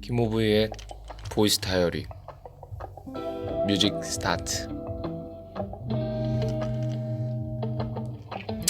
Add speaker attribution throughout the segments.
Speaker 1: 김호부의 보이스 다이어리 뮤직 스타트.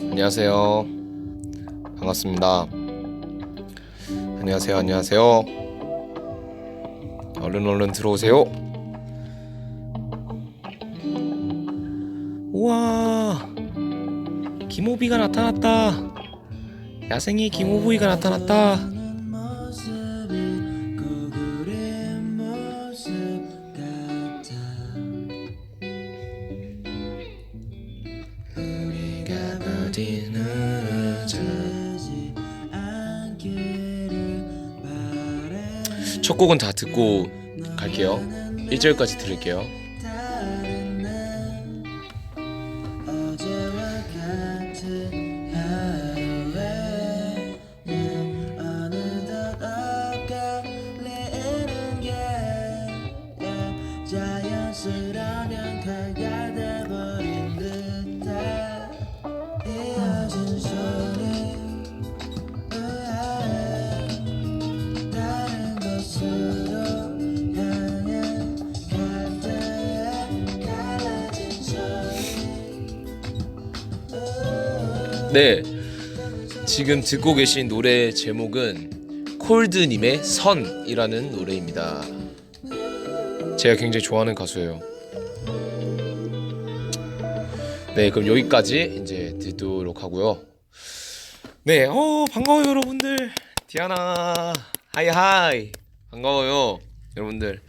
Speaker 1: 안녕하세요. 반갑습니다. 안녕하세요. 얼른 들어오세요. 우와, 김호비가 나타났다. 야생의 김호부이가 나타났다. 첫 곡은 다 듣고 갈게요. 1절까지 들을게요. 네, 지금 듣고 계신 노래 제목은 콜드님의 선이라는 노래입니다. 제가 굉장히 좋아하는 가수예요. 네, 그럼 여기까지 이제 듣도록 하고요. 네, 반가워요 여러분들. 디아나, 하이 반가워요 여러분들.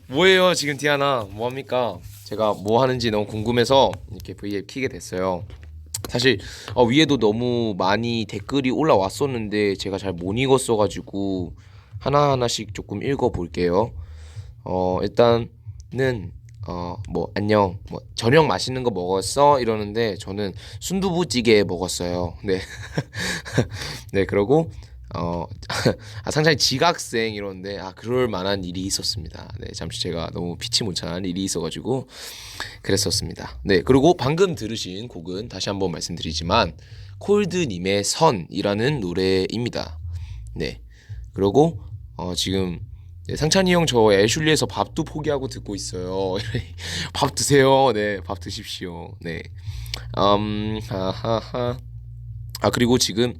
Speaker 1: 뭐예요 지금 디아나, 뭐합니까? 제가 뭐 하는지 너무 궁금해서 이렇게 V앱 키게 됐어요. 사실 위에도 너무 많이 댓글이 올라왔었는데 제가 잘 못 읽었어가지고 하나하나씩 조금 읽어볼게요. 일단은 뭐 안녕, 뭐 저녁 맛있는 거 먹었어? 이러는데 저는 순두부찌개 먹었어요. 네. 네, 그러고 상당히 지각생 이러는데 그럴 만한 일이 있었습니다. 네, 잠시 제가 너무 피치 못찬 일이 있어가지고 그랬었습니다. 네, 그리고 방금 들으신 곡은 다시 한번 말씀드리지만 콜드님의 선이라는 노래입니다. 네, 그리고 지금 상찬이 형 저 애슐리에서 밥도 포기하고 듣고 있어요. 밥 드세요. 네, 밥 드십시오. 네, 하하하. 그리고 지금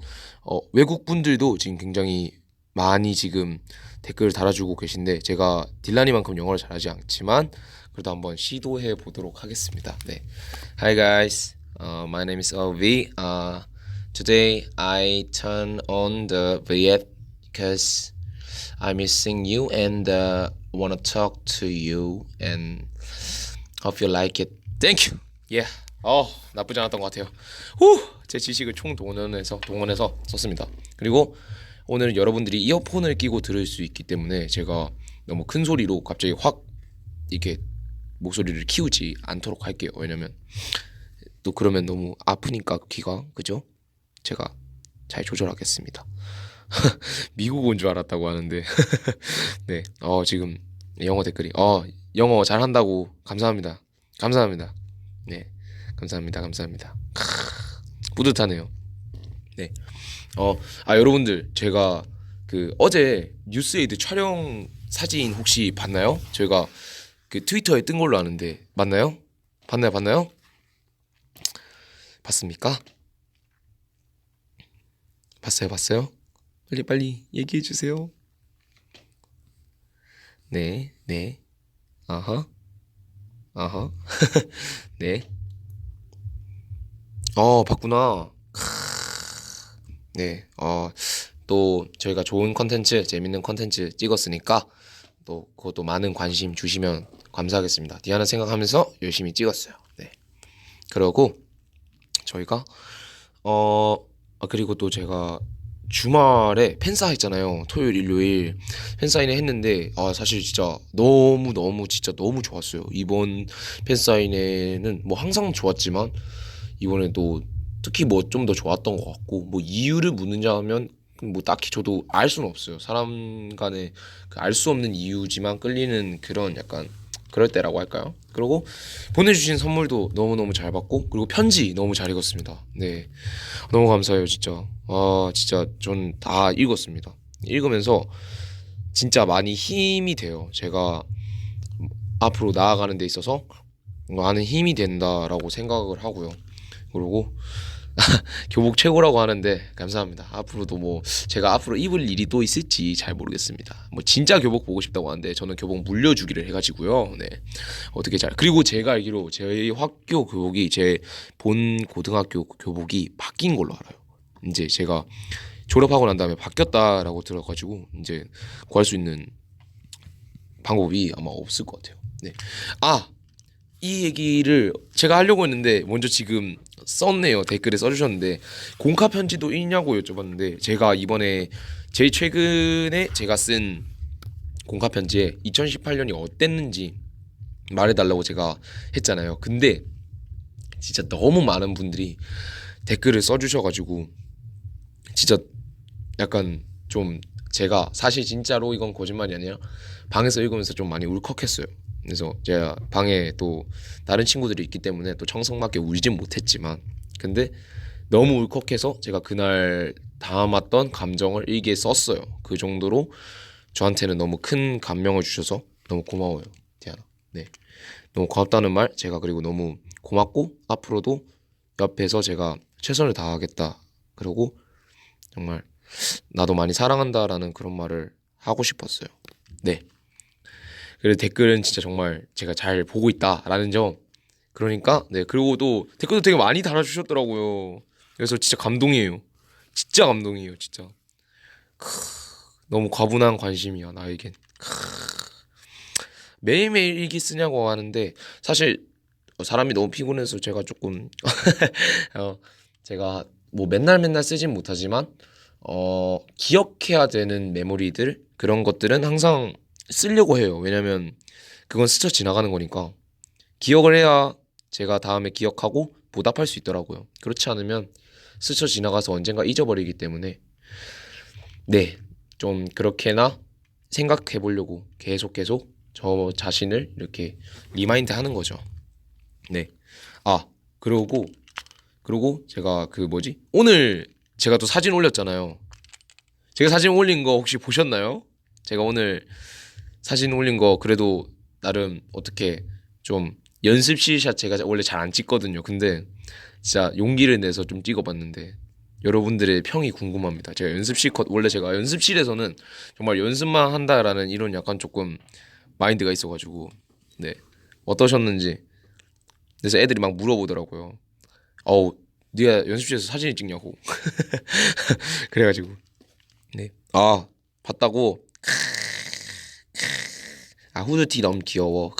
Speaker 1: 외국 분들도 지금 굉장히 많이 지금 댓글 달아주고 계신데 제가 딜라니만큼 영어를 잘하지 않지만 그래도 한번 시도해 보도록 하겠습니다. 네, Hi guys, my name is Ovi. Today I turn on the Vf because I'm missing you and wanna talk to you and hope you like it. Thank you. Yeah. 나쁘지 않았던 것 같아요. 제 지식을 동원해서 썼습니다. 그리고 오늘 여러분들이 이어폰을 끼고 들을 수 있기 때문에 제가 너무 큰 소리로 갑자기 확 이렇게 목소리를 키우지 않도록 할게요. 왜냐면 또 그러면 너무 아프니까 귀가, 그죠? 제가 잘 조절하겠습니다. 미국 온 줄 알았다고 하는데 네, 지금 영어 댓글이 영어 잘한다고 감사합니다. 네, 감사합니다. 뿌듯하네요. 네, 여러분들 제가 그 어제 뉴스에이드 촬영 사진 혹시 봤나요? 저희가 그 트위터에 뜬 걸로 아는데 맞나요? 봤나요? 봤습니까? 봤어요? 빨리 얘기해 주세요. 네. 아하. 네. 봤구나. 네. 또 저희가 좋은 컨텐츠, 재밌는 컨텐츠 찍었으니까 또 그것도 많은 관심 주시면 감사하겠습니다. 디아나 생각하면서 열심히 찍었어요. 네. 그러고 저희가 그리고 또 제가 주말에 팬사 했잖아요. 토요일, 일요일 팬사인회 했는데 사실 진짜 너무 좋았어요. 이번 팬사인회는 뭐 항상 좋았지만 이번에 또 특히 뭐 좀 더 좋았던 것 같고, 뭐 이유를 묻는자 하면 뭐 딱히 저도 알 수는 없어요. 사람 간에 그 알 수 없는 이유지만 끌리는 그런 약간 그럴 때라고 할까요? 그리고 보내주신 선물도 너무너무 잘 받고, 그리고 편지 너무 잘 읽었습니다. 네, 너무 감사해요 진짜. 진짜 전 다 읽었습니다. 읽으면서 진짜 많이 힘이 돼요. 제가 앞으로 나아가는 데 있어서 많은 힘이 된다라고 생각을 하고요. 그리고 교복 최고라고 하는데 감사합니다. 앞으로도 뭐 제가 앞으로 입을 일이 또 있을지 잘 모르겠습니다. 뭐 진짜 교복 보고 싶다고 하는데 저는 교복 물려주기를 해가지고요. 네, 어떻게 잘 그리고 제가 알기로 저희 학교 교복이 제 본 고등학교 교복이 바뀐 걸로 알아요. 이제 제가 졸업하고 난 다음에 바뀌었다라고 들어가지고 이제 구할 수 있는 방법이 아마 없을 것 같아요. 네. 아, 이 얘기를 제가 하려고 했는데 먼저 지금 썼네요. 댓글에 써주셨는데 공카 편지도 있냐고 여쭤봤는데 제가 이번에 제일 최근에 제가 쓴 공카 편지에 2018년이 어땠는지 말해달라고 제가 했잖아요. 근데 진짜 너무 많은 분들이 댓글을 써주셔가지고 진짜 약간 좀 제가 사실 진짜로 이건 거짓말이 아니라 방에서 읽으면서 좀 많이 울컥했어요. 그래서 제가 방에 또 다른 친구들이 있기 때문에 또 청성맞게 울진 못했지만 근데 너무 울컥해서 제가 그날 담았던 감정을 일기에 썼어요. 그 정도로 저한테는 너무 큰 감명을 주셔서 너무 고마워요, 디아나. 네, 너무 고맙다는 말 제가 그리고 너무 고맙고 앞으로도 옆에서 제가 최선을 다하겠다. 그리고 정말 나도 많이 사랑한다라는 그런 말을 하고 싶었어요. 네. 그리고 댓글은 진짜 정말 제가 잘 보고 있다라는 점. 그러니까 네 그리고 또 댓글도 되게 많이 달아주셨더라고요. 그래서 진짜 감동이에요. 진짜 감동이에요. 진짜 너무 과분한 관심이야 나에겐. 매일매일 일기 쓰냐고 하는데 사실 사람이 너무 피곤해서 제가 조금 어, 제가 뭐 맨날 맨날 쓰진 못하지만 기억해야 되는 메모리들 그런 것들은 항상 쓰려고 해요. 왜냐면 그건 스쳐 지나가는 거니까 기억을 해야 제가 다음에 기억하고 보답할 수 있더라고요. 그렇지 않으면 스쳐 지나가서 언젠가 잊어버리기 때문에 네, 좀 그렇게나 생각해 보려고 계속 저 자신을 이렇게 리마인드 하는 거죠. 네. 아, 그러고 제가 그 뭐지? 오늘 제가 또 사진 올렸잖아요. 제가 사진 올린 거 혹시 보셨나요? 제가 오늘 사진 올린 거 그래도 나름 어떻게 좀 연습실 샷 제가 원래 잘 안 찍거든요. 근데 진짜 용기를 내서 좀 찍어봤는데 여러분들의 평이 궁금합니다. 제가 연습실 컷 원래 제가 연습실에서는 정말 연습만 한다라는 이런 약간 조금 마인드가 있어가지고 네 어떠셨는지 그래서 애들이 막 물어보더라고요. 어우 네가 연습실에서 사진을 찍냐고 그래가지고 네 아 봤다고 아 후드티 너무 귀여워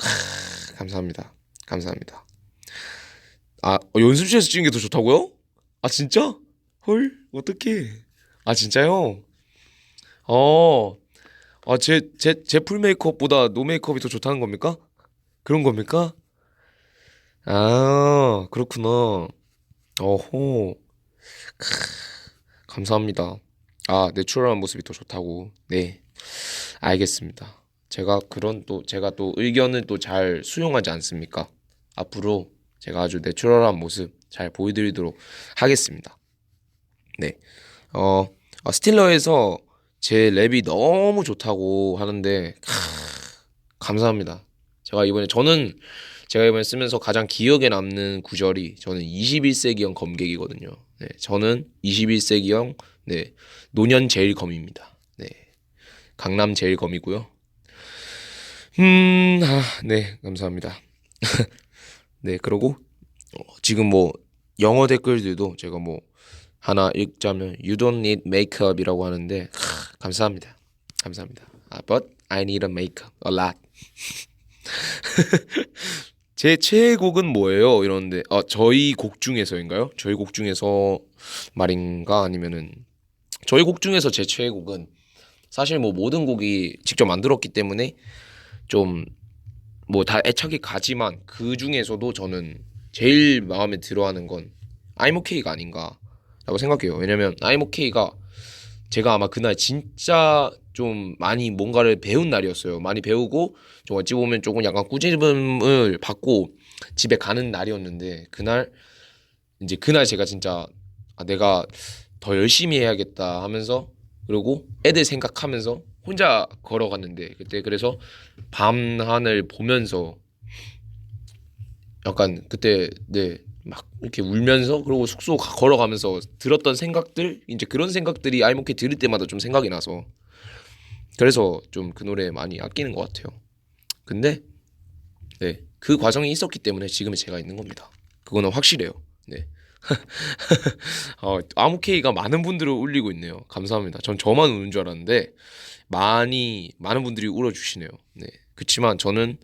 Speaker 1: 감사합니다 감사합니다. 아 연습실에서 찍은 게 더 좋다고요? 아 진짜? 헐 어떡해. 아 진짜요? 어, 제 풀 메이크업보다 노 메이크업이 더 좋다는 겁니까? 그런 겁니까? 아, 그렇구나. 어호, 감사합니다. 아, 내추럴한 모습이 더 좋다고. 네, 알겠습니다. 제가 또 의견을 또 잘 수용하지 않습니까? 앞으로 제가 아주 내추럴한 모습 잘 보여드리도록 하겠습니다. 네, 어, 스틸러에서 제 랩이 너무 좋다고 하는데, 감사합니다. 제가 이번에 쓰면서 가장 기억에 남는 구절이 저는 21세기형 검객이거든요. 네, 저는 21세기형 네, 노년 제일검입니다. 네, 강남 제일검이고요. 네, 감사합니다. 네, 그리고 지금 뭐 영어 댓글들도 제가 뭐 하나 읽자면 You don't need makeup이라고 하는데 감사합니다. 감사합니다. But I need a makeup a lot. 제 최애곡은 뭐예요? 이러는데 저희 곡 중에서인가요? 저희 곡 중에서 말인가 아니면은 저희 곡 중에서 제 최애곡은 사실 뭐 모든 곡이 직접 만들었기 때문에 좀 뭐 다 애착이 가지만 그 중에서도 저는 제일 마음에 들어하는 건 I'm OK가 아닌가라고 생각해요. 왜냐면 I'm OK가 제가 아마 그날 진짜 좀 많이 뭔가를 배운 날이었어요. 많이 배우고 좀 어찌 보면 조금 약간 꾸짖음을 받고 집에 가는 날이었는데 그날 제가 진짜 내가 더 열심히 해야겠다 하면서 그리고 애들 생각하면서 혼자 걸어갔는데 그때 그래서 밤 하늘 보면서 약간 그때 네 막 이렇게 울면서 그리고 숙소 걸어가면서 들었던 생각들 이제 그런 생각들이 아이모케 들을 때마다 좀 생각이 나서 그래서 좀 그 노래 많이 아끼는 것 같아요. 근데 네 그 과정이 있었기 때문에 지금의 제가 있는 겁니다. 그거는 확실해요. 네. 아무케이가 많은 분들을 울리고 있네요. 감사합니다. 전 저만 우는 줄 알았는데 많은 분들이 울어주시네요. 네. 그렇지만 저는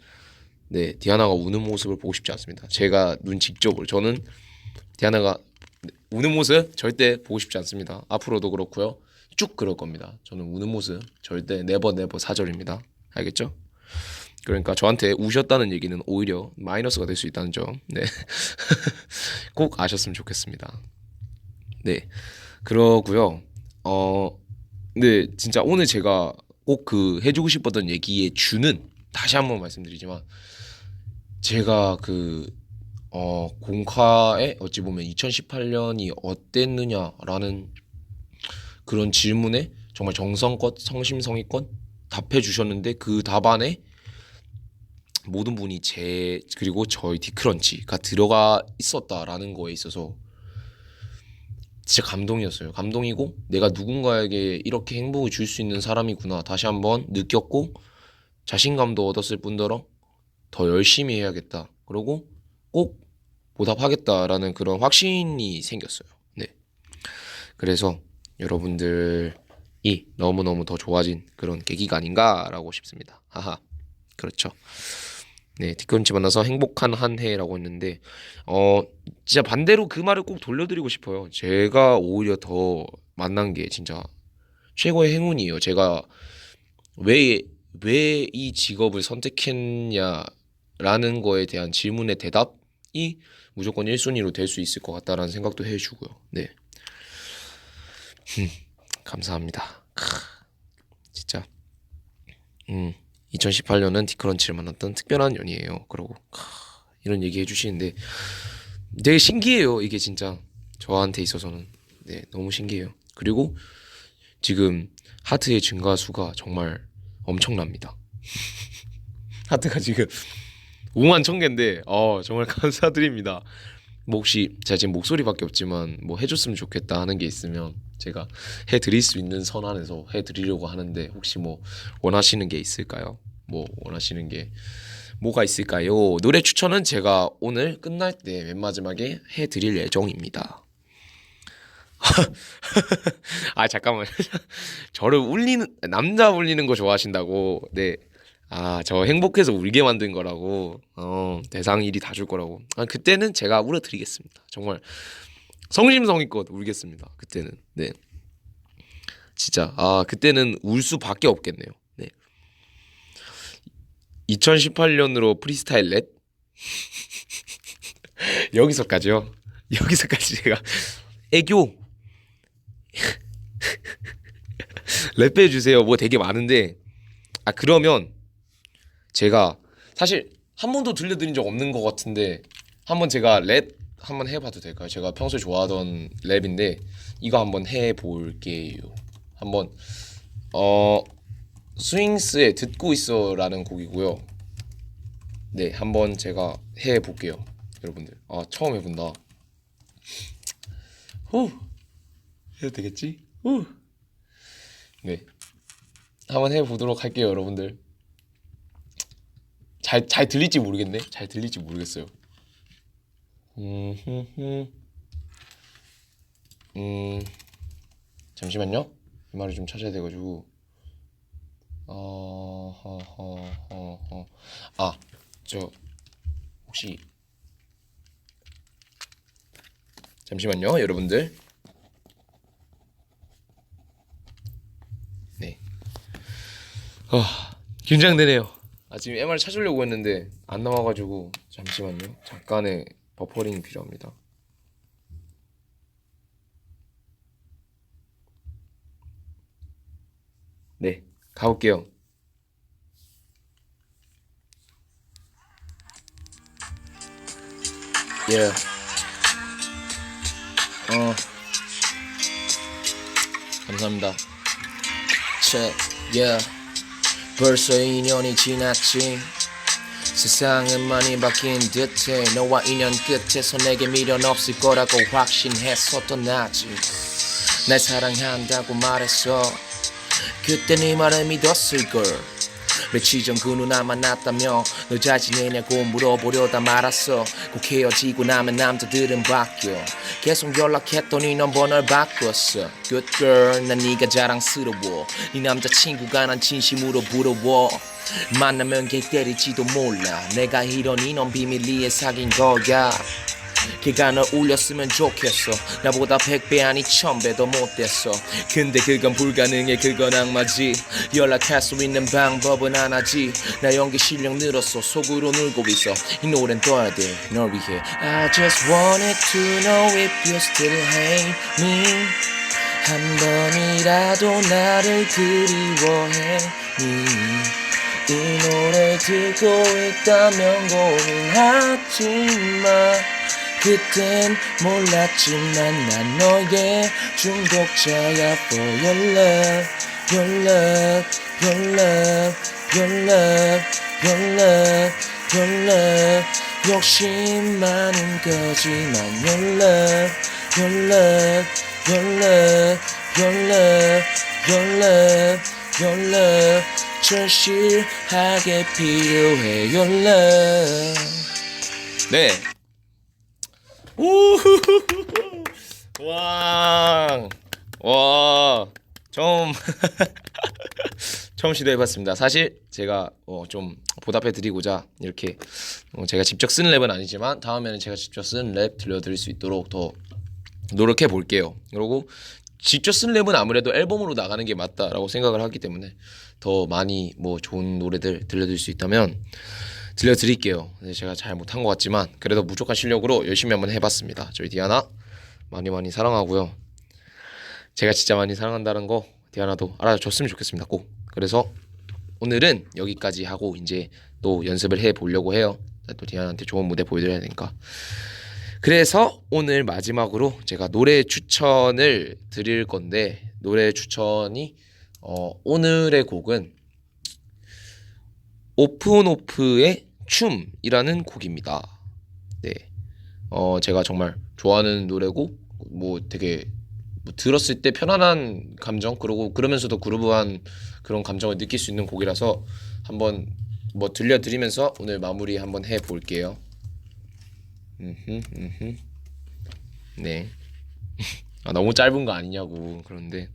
Speaker 1: 네 디아나가 우는 모습을 보고 싶지 않습니다. 제가 눈 직접으로 저는 디아나가 우는 모습 절대 보고 싶지 않습니다. 앞으로도 그렇고요. 쭉 그럴 겁니다. 저는 우는 모습 절대 네버 사절입니다. 알겠죠? 그러니까 저한테 우셨다는 얘기는 오히려 마이너스가 될 수 있다는 점, 네, 꼭 아셨으면 좋겠습니다. 네, 그러고요. 네, 진짜 오늘 제가 꼭 그 해주고 싶었던 얘기의 주는 다시 한번 말씀드리지만 제가 공카에 어찌 보면 2018년이 어땠느냐라는 그런 질문에 정말 정성껏 성심성의껏 답해 주셨는데 그 답안에 모든 분이 그리고 저희 디크런치가 들어가 있었다라는 거에 있어서 진짜 감동이었어요. 감동이고 내가 누군가에게 이렇게 행복을 줄 수 있는 사람이구나 다시 한번 느꼈고 자신감도 얻었을 뿐더러 더 열심히 해야겠다. 그리고 꼭 보답하겠다라는 그런 확신이 생겼어요. 네. 그래서 여러분들이 너무너무 더 좋아진 그런 계기가 아닌가라고 싶습니다. 하하. 그렇죠. 네, 디크런치 만나서 행복한 한 해라고 했는데 진짜 반대로 그 말을 꼭 돌려드리고 싶어요. 제가 오히려 더 만난 게 진짜 최고의 행운이에요. 제가 왜 이 직업을 선택했냐라는 거에 대한 질문의 대답이 무조건 1순위로 될 수 있을 것 같다라는 생각도 해주고요. 네, 감사합니다. 진짜 2018년은 디크런치를 만났던 특별한 년이에요. 그러고 이런 얘기 해주시는데 되게 신기해요. 이게 진짜 저한테 있어서는 네 너무 신기해요. 그리고 지금 하트의 증가수가 정말 엄청납니다. 하트가 지금 5만 1,000개인데 정말 감사드립니다. 뭐 혹시 제가 지금 목소리밖에 없지만 뭐 해줬으면 좋겠다 하는 게 있으면 제가 해드릴 수 있는 선 안에서 해드리려고 하는데 혹시 뭐 원하시는 게 있을까요? 뭐 원하시는 게 뭐가 있을까요? 노래 추천은 제가 오늘 끝날 때 맨 마지막에 해드릴 예정입니다. 아 잠깐만 저를 울리는 남자 울리는 거 좋아하신다고 네. 아, 저 행복해서 울게 만든 거라고. 대상 1위 다 줄 거라고. 아, 그때는 제가 울어드리겠습니다. 정말 성심성의껏 울겠습니다. 그때는. 네. 진짜. 아, 그때는 울 수밖에 없겠네요. 네. 2018년으로 프리스타일 랩 여기서까지요. 여기서까지 제가 애교 랩 해주세요. 뭐 되게 많은데 그러면 제가 사실 한 번도 들려드린 적 없는 것 같은데 한번 제가 랩 한번 해봐도 될까요? 제가 평소에 좋아하던 랩인데 이거 한번 해볼게요. 한번 스윙스의 듣고 있어라는 곡이고요. 네, 한번 제가 해볼게요. 여러분들 처음 해본다. 후 해도 되겠지? 후 네, 한번 해보도록 할게요, 여러분들. 잘 들릴지 모르겠네. 잘 들릴지 모르겠어요. 잠시만요. 이 말을 좀 찾아야 돼가지고. 저 혹시 잠시만요, 여러분들. 네. 긴장되네요. 지금 MR 찾으려고 했는데 안 나와가지고 잠시만요. 잠깐의 버퍼링이 필요합니다. 네, 가볼게요. 예. 감사합니다. 체. Yeah. 벌써 2년이 지났지. 세상은 많이 바뀐 듯해. 너와 인연 끝에서 내게 미련 없을 거라고 확신했었던 나지. 날 사랑한다고 말했어. 그때 네 말을 믿었을걸. 며칠 전 그 누나 만났다며 너 잘 지내냐고 물어보려다 말았어. 꼭 헤어지고 나면 남자들은 바뀌어. 계속 연락했더니 넌 번호를 바꿨어. Good girl 난 네가 자랑스러워. 네 남자친구가 난 진심으로 부러워. 만나면 개 때릴지도 몰라. 내가 이러니 넌 비밀리에 사귄 거야. 걔가 널 울렸으면 좋겠어. 나보다 100배 아니 1000배 더 못됐어. 근데 그건 불가능해. 그건 악마지. 연락할 수 있는 방법은 하나지. 나 연기 실력 늘었어. 속으로 놀고 있어. 이 노래는 떠야 돼 널 위해. I just wanted to know if you still hate me. 한 번이라도 나를 그리워해. 이 노래 듣고 있다면 고민하지마. 그땐 몰랐지만 난 너의 중독자야. For your love, your love, your love, your love, your love, your love. 욕심 많은 거지만 your love, your love, your love, your love, your love, your love. 절실하게 필요해 your love. 네. 와, 처음 처음 시도해봤습니다. 사실 제가 좀 보답해드리고자 이렇게 제가 직접 쓴 랩은 아니지만 다음에는 제가 직접 쓴 랩 들려드릴 수 있도록 더 노력해 볼게요. 그리고 직접 쓴 랩은 아무래도 앨범으로 나가는 게 맞다라고 생각을 하기 때문에 더 많이 좋은 노래들 들려드릴 수 있다면 들려드릴게요. 제가 잘 못한 것 같지만 그래도 무조건 실력으로 열심히 한번 해봤습니다. 저희 디아나 많이 많이 사랑하고요. 제가 진짜 많이 사랑한다는 거 디아나도 알아줬으면 좋겠습니다. 꼭. 그래서 오늘은 여기까지 하고 이제 또 연습을 해보려고 해요. 또 디아나한테 좋은 무대 보여드려야 되니까. 그래서 오늘 마지막으로 제가 노래 추천을 드릴 건데 노래 추천이 오늘의 곡은 오픈오프의 춤이라는 곡입니다. 네, 제가 정말 좋아하는 노래고 되게 들었을 때 편안한 감정 그리고 그러면서도 그루브한 그런 감정을 느낄 수 있는 곡이라서 한번 들려드리면서 오늘 마무리 한번 해볼게요. 네. 너무 짧은 거 아니냐고. 그런데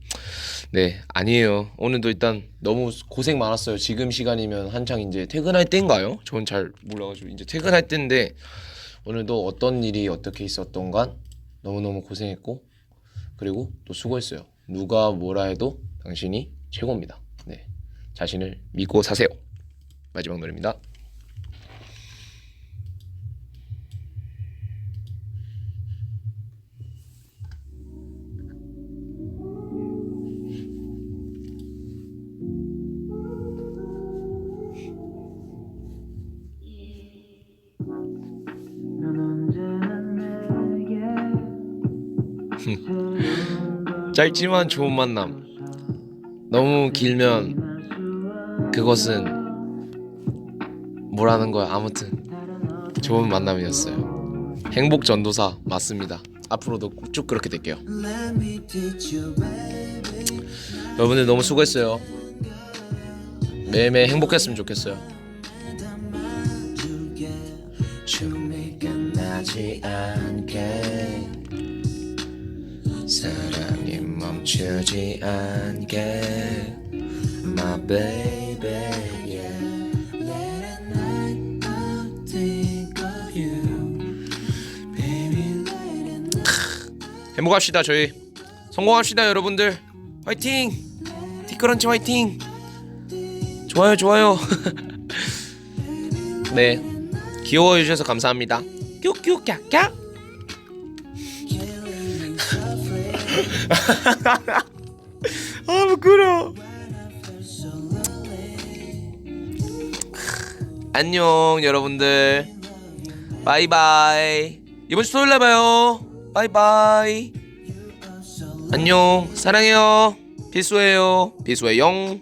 Speaker 1: 네, 아니에요. 오늘도 일단 너무 고생 많았어요. 지금 시간이면 한창 이제 퇴근할 때인가요? 저는 잘 몰라가지고 이제 퇴근할 때인데 오늘도 어떤 일이 어떻게 있었던간 너무너무 고생했고 그리고 또 수고했어요. 누가 뭐라 해도 당신이 최고입니다. 네, 자신을 믿고 사세요. 마지막 노래입니다. 짧지만 좋은 만남. 너무 길면 그것은 뭐라는 거야. 아무튼 좋은 만남이었어요. 행복 전도사 맞습니다. 앞으로도 쭉 그렇게 될게요. 여러분들 너무 수고했어요. 매일매일 행복했으면 좋겠어요. 춤이 끝나지 않게 사랑이 멈추지 않게 My baby yeah. Late at night I'll think of you Baby late at night 행복합시다. 저희 성공합시다. 여러분들 화이팅! 티크런치 화이팅! 좋아요 좋아요. 네, 귀여워해 주셔서 감사합니다. 큐큐 깍깍. 아 부끄러워. 안녕 여러분들. 바이바이. 이번 주 토요일에 봐요. 바이바이. 안녕. 사랑해요. 필수예요. 필수의 영.